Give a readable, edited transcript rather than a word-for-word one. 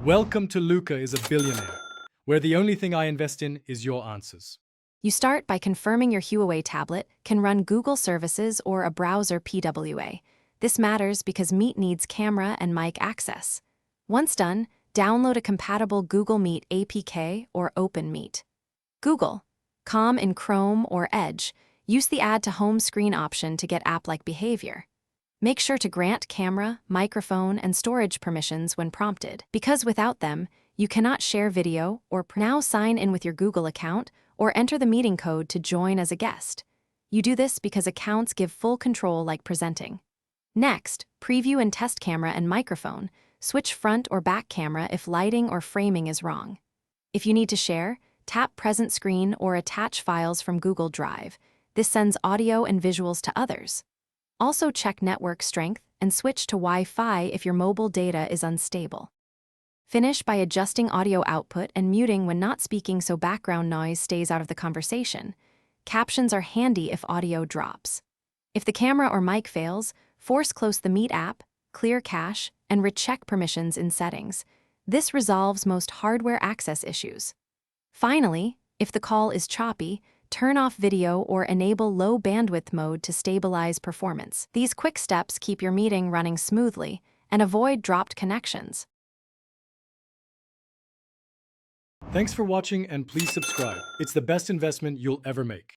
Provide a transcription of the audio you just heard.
Welcome to Luca is a billionaire, where the only thing I invest in is your answers. You start by confirming your Huawei tablet can run Google services or a browser PWA. This matters because Meet needs camera and mic access. Once done, download a compatible Google Meet APK or Open Meet. Google. Com in Chrome or Edge. Use the Add to Home screen option to get app-like behavior. Make sure to grant camera, microphone, and storage permissions when prompted, because without them, you cannot share video or now sign in with your Google account or enter the meeting code to join as a guest. You do this because accounts give full control like presenting. Next, preview and test camera and microphone. Switch front or back camera if lighting or framing is wrong. If you need to share, tap Present Screen or attach files from Google Drive. This sends audio and visuals to others. Also check network strength and switch to Wi-Fi if your mobile data is unstable. Finish by adjusting audio output and muting when not speaking so background noise stays out of the conversation. Captions are handy if audio drops. If the camera or mic fails, force close the Meet app, clear cache, and recheck permissions in settings. This resolves most hardware access issues. Finally, if the call is choppy, turn off video or enable low bandwidth mode to stabilize performance. These quick steps keep your meeting running smoothly and avoid dropped connections. Thanks for watching and please subscribe. It's the best investment you'll ever make.